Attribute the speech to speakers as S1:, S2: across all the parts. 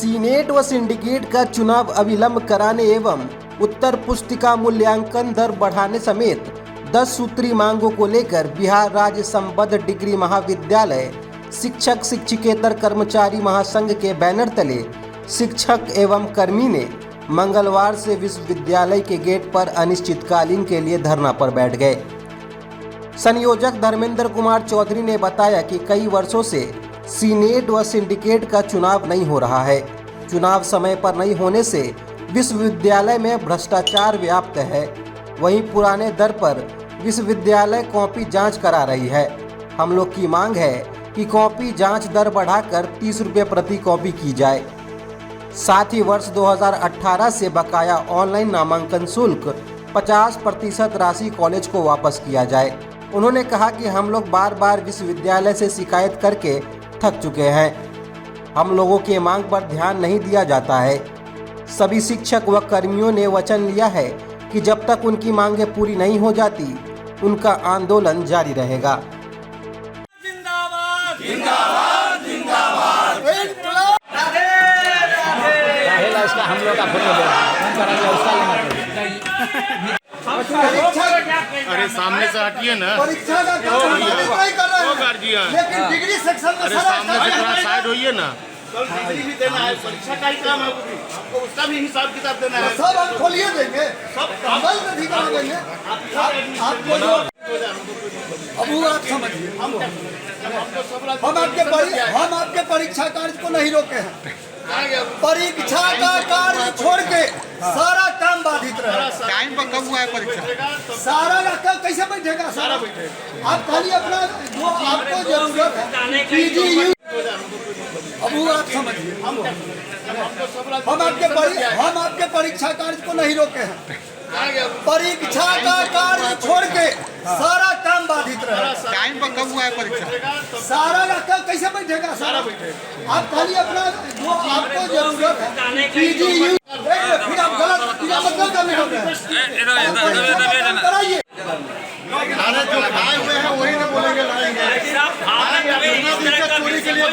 S1: Senate व syndicate का चुनाव अविलंब कराने एवं उत्तर पुस्तिका मूल्यांकन दर बढ़ाने समेत 10 सूत्री मांगों को लेकर बिहार राज्य संबद्ध डिग्री महाविद्यालय शिक्षक शिक्षिकेतर कर्मचारी महासंघ के बैनर तले शिक्षक एवं कर्मी ने मंगलवार से विश्वविद्यालय के गेट पर अनिश्चितकालीन के लिए धरना पर बैठ गए। संयोजक धर्मेंद्र कुमार चौधरी ने बताया कि कई वर्षों से सीनेट व सिंडिकेट का चुनाव नहीं हो रहा है। चुनाव समय पर नहीं होने से विश्वविद्यालय में भ्रष्टाचार व्याप्त है। वहीं पुराने दर पर विश्वविद्यालय कॉपी जांच करा रही है। हम लोग की मांग है कि कॉपी जांच दर बढ़ाकर 30 रुपये प्रति कॉपी की जाए। साथ ही वर्ष 2018 से बकाया ऑनलाइन नामांकन शुल्क 50% राशि कॉलेज को वापस किया जाए। उन्होंने कहा कि हम लोग बार बार विश्वविद्यालय से शिकायत करके थक चुके हैं। हम लोगों के मांग पर ध्यान नहीं दिया जाता है। सभी शिक्षक व कर्मियों ने वचन लिया है कि जब तक उनकी मांगें पूरी नहीं हो जाती उनका आंदोलन जारी रहेगा।
S2: जिंदाबाद जिंदाबाद जिंदाबाद।
S3: इसका हम लोग का फोटो
S4: अरे सामने से हटिए ना।
S5: परीक्षा का काम नहीं कर रहे हैं, लेकिन डिग्री सेक्शन में
S4: अरे सामने से थोड़ा साइड होइए ना।
S5: कल डिग्री भी देना है, परीक्षा का ही काम है, आपको उसका भी हिसाब किताब देना है। सब हम खोलिए देंगे, सब कमल में भी करा देंगे। आपको जो अब वो आप समझिए, हम आपके परीक्षा कार्य को नहीं रोके हैं। परीक्षा का कार्य छोड़ के सारा काम बाधित रहा।
S4: टाइम पर कब हुआ है परीक्षा?
S5: सारा का कैसे बैठेगा? सारा बैठेगा। आप खाली अपना जो आपको जरूरत है कीजिए। अब वो आप समझिए, हम आपके परीक्षा कार्य को नहीं रोके हैं। परीक्षा का कार्य छोड़ के सारा काम बाधित रहा।
S4: टाइम पर कब हुआ है परीक्षा?
S5: सारा का कैसे बैठेगा? सारा बैठेगा। आप खाली अपना जो आपको जरूरत है कीजिए। फिर आप गलत मतलब करने होते हैं। कराइए।
S4: जो खाए हुए हैं वही ना बोलेंगे लड़ाएंगे। चोरी के लिए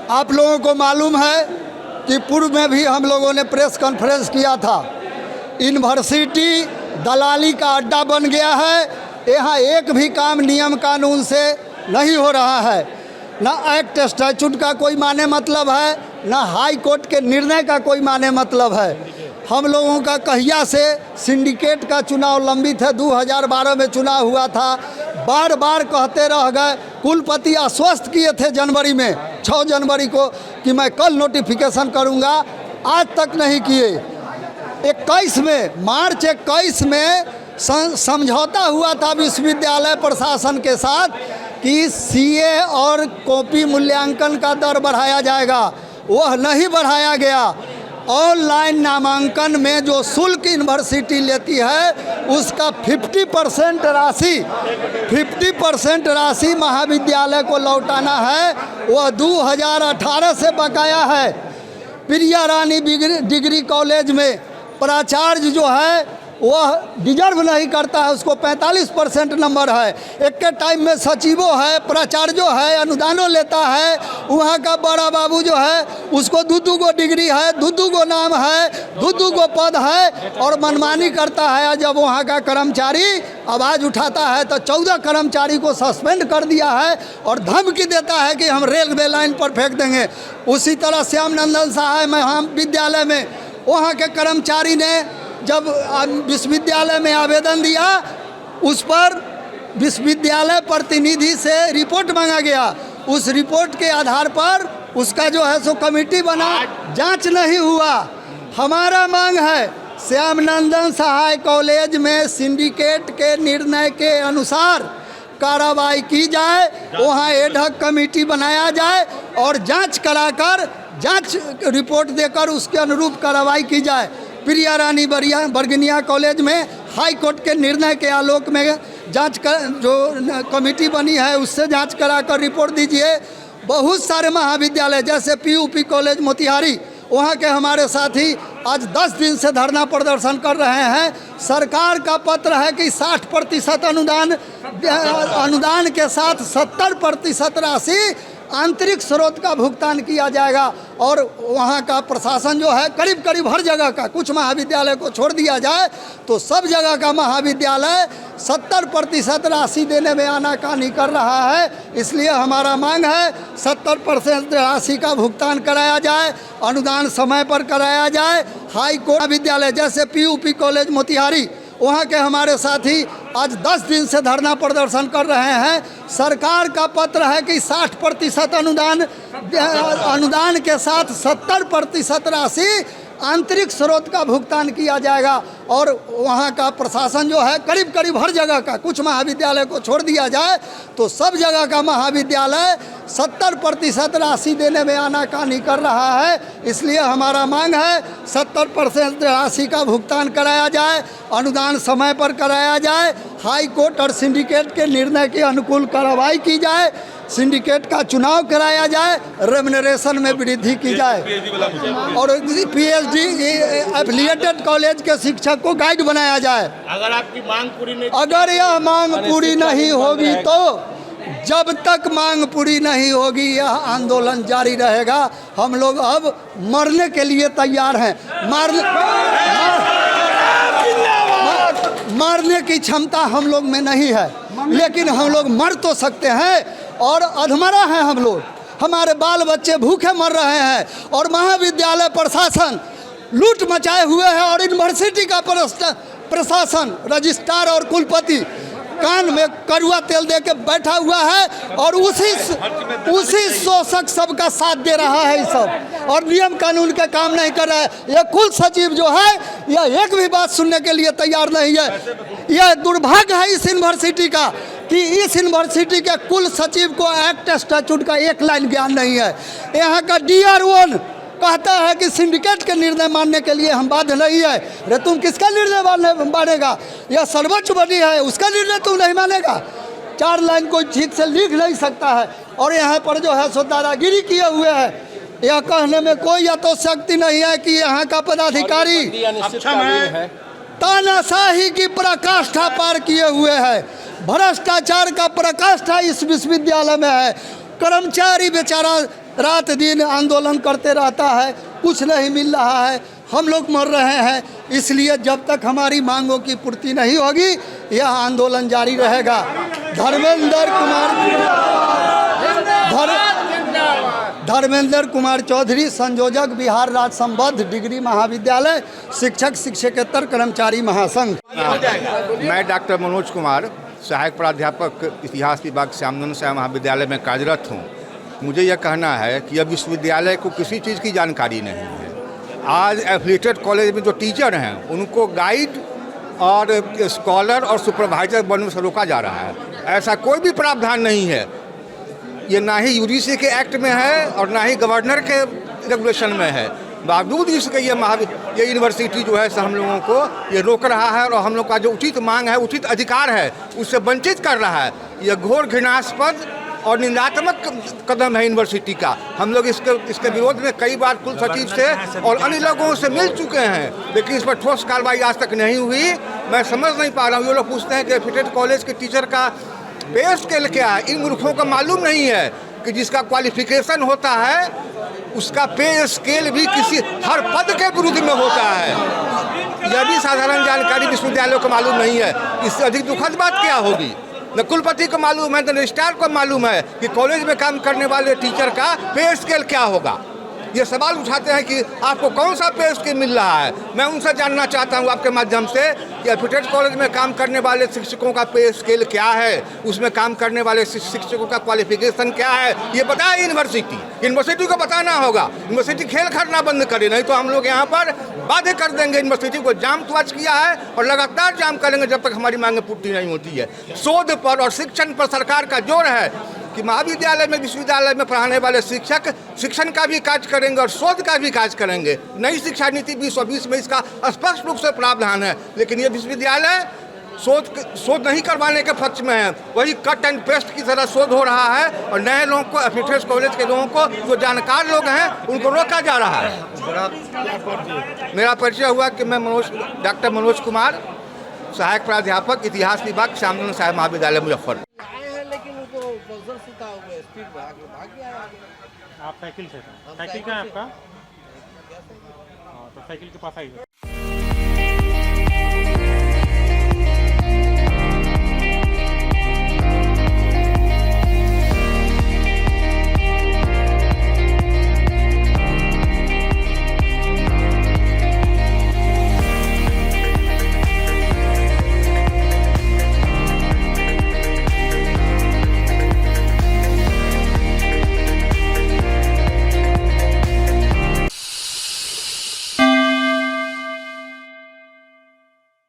S5: आप लोगों को मालूम है कि पूर्व में भी हम लोगों ने प्रेस कॉन्फ्रेंस किया था। यूनिवर्सिटी दलाली का अड्डा बन गया है। यहाँ एक भी काम नियम कानून से नहीं हो रहा है। ना एक्ट स्टैट्यूट का कोई माने मतलब है, ना हाई कोर्ट के निर्णय का कोई माने मतलब है। हम लोगों का कहिया से सिंडिकेट का चुनाव लंबित है। 2012 में चुनाव हुआ था। बार बार कहते रह गए। कुलपति आश्वस्त किए थे जनवरी में, 6 जनवरी को, कि मैं कल नोटिफिकेशन करूंगा। आज तक नहीं किए। 21 में मार्च 21 में समझौता हुआ था विश्वविद्यालय प्रशासन के साथ कि सीए और कॉपी मूल्यांकन का दर बढ़ाया जाएगा। वह नहीं बढ़ाया गया। ऑनलाइन नामांकन में जो शुल्क यूनिवर्सिटी लेती है उसका 50% राशि महाविद्यालय को लौटाना है। वह 2018 से बकाया है। प्रिया रानी डिग्री कॉलेज में प्राचार्य जो है वह डिजर्व नहीं करता है। उसको 45% नंबर है। एक के टाइम में सचिवों है, प्राचार्यों है, अनुदानों लेता है। वहाँ का बड़ा बाबू जो है उसको 2 डिग्री है, 2 नाम है, 2 पद है और मनमानी करता है। जब वहाँ का कर्मचारी आवाज़ उठाता है तो 14 कर्मचारी को सस्पेंड कर दिया है और धमकी देता है कि हम रेलवे लाइन पर फेंक देंगे। उसी तरह श्याम नंदन सहाय महाविद्यालय में वहाँ के कर्मचारी ने जब विश्वविद्यालय में आवेदन दिया, उस पर विश्वविद्यालय प्रतिनिधि से रिपोर्ट मांगा गया। उस रिपोर्ट के आधार पर उसका जो है सो कमेटी बना, जांच नहीं हुआ। हमारा मांग है श्याम नंदन सहाय कॉलेज में सिंडिकेट के निर्णय के अनुसार कार्रवाई की जाए। वहाँ एडहॉक कमेटी बनाया जाए और जांच कराकर जांच रिपोर्ट देकर उसके अनुरूप कार्रवाई की जाए। प्रिया रानी बरगनिया कॉलेज में हाई कोर्ट के निर्णय के आलोक में जांच कर जो कमेटी बनी है उससे जांच कराकर रिपोर्ट दीजिए। बहुत सारे महाविद्यालय जैसे पीयूपी कॉलेज मोतिहारी, वहाँ के हमारे साथी आज 10 दिन से धरना प्रदर्शन कर रहे हैं। सरकार का पत्र है कि 60% अनुदान के साथ 70% राशि आंतरिक स्रोत का भुगतान किया जाएगा और वहाँ का प्रशासन जो है करीब करीब हर जगह का, कुछ महाविद्यालय को छोड़ दिया जाए तो सब जगह का महाविद्यालय 70% राशि देने में आनाकानी कर रहा है। इसलिए हमारा मांग है 70% राशि का भुगतान कराया जाए, अनुदान समय पर कराया जाए। हाई कोर्ट विद्यालय जैसे पीयूपी कॉलेज मोतिहारी, वहाँ के हमारे साथी आज 10 दिन से धरना प्रदर्शन कर रहे हैं। सरकार का पत्र है कि 60% अनुदान के साथ 70% राशि आंतरिक स्रोत का भुगतान किया जाएगा और वहाँ का प्रशासन जो है करीब करीब हर जगह का, कुछ महाविद्यालय को छोड़ दिया जाए तो सब जगह का महाविद्यालय 70% राशि देने में आनाकानी कर रहा है। इसलिए हमारा मांग है 70% राशि का भुगतान कराया जाए, अनुदान समय पर कराया जाए, हाई कोर्ट और सिंडिकेट के निर्णय के अनुकूल कार्रवाई की जाए, सिंडिकेट का चुनाव कराया जाए, रेम्युनरेशन में वृद्धि की जाए और पीएचडी एफिलिएटेड कॉलेज के शिक्षक को गाइड बनाया जाए।
S2: अगर आपकी मांग पूरी नहीं,
S5: अगर यह मांग पूरी नहीं होगी तो जब तक मांग पूरी नहीं होगी यह आंदोलन जारी रहेगा। हम लोग अब मरने के लिए तैयार हैं। मारने की क्षमता हम लोग में नहीं है, लेकिन हम लोग मर तो सकते हैं और अधमरा है हम लोग। हमारे बाल बच्चे भूखे मर रहे हैं और महाविद्यालय प्रशासन लूट मचाए हुए है और यूनिवर्सिटी का प्रशासन, रजिस्ट्रार और कुलपति कान में कड़वा तेल दे के बैठा हुआ है और उसी शोषक सबका साथ दे रहा है सब और नियम कानून के काम नहीं कर रहा है। यह कुल सचिव जो है यह एक भी बात सुनने के लिए तैयार नहीं है। यह दुर्भाग्य है इस यूनिवर्सिटी का कि इस यूनिवर्सिटी के कुल सचिव को एक्ट स्टैट्यूट का एक लाइन ज्ञान नहीं है। यहाँ का DR1 कहता है कि सिंडिकेट के निर्णय मानने के लिए हम बाध्य नहीं है। अरे तुम किसका निर्णय मानेगा? यह सर्वोच्च बॉडी है, उसका निर्णय तुम नहीं मानेगा। 4 लाइन कोई ठीक से लिख नहीं सकता है और यहाँ पर जो है सो दादागिरी किए हुए है। यह कहने में कोई यथोशक्ति नहीं है कि यहाँ का पदाधिकारी तानाशाही की पराकाष्ठा पार किए हुए है, भ्रष्टाचार का पराकाष्ठा इस विश्वविद्यालय में है। कर्मचारी बेचारा रात दिन आंदोलन करते रहता है, कुछ नहीं मिल रहा है, हम लोग मर रहे हैं। इसलिए जब तक हमारी मांगों की पूर्ति नहीं होगी यह आंदोलन जारी रहेगा। धर्मेंद्र कुमार चौधरी, संयोजक, बिहार राज्य संबद्ध डिग्री महाविद्यालय, शिक्षक शिक्षकेतर कर्मचारी महासंघ।
S6: मैं डॉक्टर मनोज कुमार, सहायक प्राध्यापक इतिहास विभाग श्यामनंद साय महाविद्यालय में कार्यरत हूँ। मुझे यह कहना है कि अब विश्वविद्यालय को किसी चीज़ की जानकारी नहीं है। आज एफिलिएटेड कॉलेज में जो टीचर हैं उनको गाइड और स्कॉलर और सुपरवाइजर बनने से रोका जा रहा है। ऐसा कोई भी प्रावधान नहीं है। ये ना ही यूजीसी के एक्ट में है और ना ही गवर्नर के रेगुलेशन में है। बावजूद इसके ये यूनिवर्सिटी जो है हम लोगों को ये रोक रहा है और हम लोग का जो उचित मांग है, उचित अधिकार है, उससे वंचित कर रहा है। यह घोर घृणास्पद और निंदात्मक कदम है यूनिवर्सिटी का। हम लोग इसके विरोध में कई बार कुल सचिव से और अन्य लोगों से मिल चुके हैं, लेकिन इस पर ठोस कार्रवाई आज तक नहीं हुई। मैं समझ नहीं पा रहा हूँ। ये लोग पूछते हैं कि एफिलिएटेड कॉलेज के टीचर का पे स्केल क्या है। इन मूर्खों को मालूम नहीं है कि जिसका क्वालिफिकेशन होता है उसका पे स्केल भी हर पद के विरुद्ध में होता है। यह भी साधारण जानकारी विश्वविद्यालयों को मालूम नहीं है। इससे अधिक दुखद बात क्या होगी? न कुलपति को मालूम है, न रजिस्ट्रार को मालूम है कि कॉलेज में काम करने वाले टीचर का पे स्केल क्या होगा। ये सवाल उठाते हैं कि आपको कौन सा पे स्केल मिल रहा है। मैं उनसे जानना चाहता हूँ आपके माध्यम से कि एफिलिएटेड कॉलेज में काम करने वाले शिक्षकों का पे स्केल क्या है, उसमें काम करने वाले शिक्षकों का क्वालिफिकेशन क्या है, ये बताए यूनिवर्सिटी को बताना होगा। यूनिवर्सिटी खेल खेलना बंद करे, नहीं तो हम लोग यहाँ पर बाध्य कर देंगे। यूनिवर्सिटी को जाम तो आज किया है और लगातार जाम करेंगे जब तक हमारी मांगें पूर्ति नहीं होती है। शोध पर और शिक्षण पर सरकार का जोर है कि महाविद्यालय में, विश्वविद्यालय में पढ़ाने वाले शिक्षक शिक्षण का भी कार्य करेंगे और शोध का भी कार्य करेंगे। नई शिक्षा नीति 2020 में इसका स्पष्ट रूप से प्रावधान है। लेकिन ये विश्वविद्यालय शोध नहीं करवाने के पक्ष में है, वही कट एंड पेस्ट की तरह शोध हो रहा है और नए लोगों को एफिटेस कॉलेज के लोगों को जो जानकार लोग हैं उनको रोका जा रहा है। मेरा परिचय हुआ कि मैं डॉक्टर मनोज कुमार, सहायक प्राध्यापक इतिहास विभाग श्यामनंद साहेब महाविद्यालय मुजफ्फरपुर।
S7: आप साइकिल से थे? साइकिल कहाँ है आपका? हाँ, तो साइकिल के पास आइए।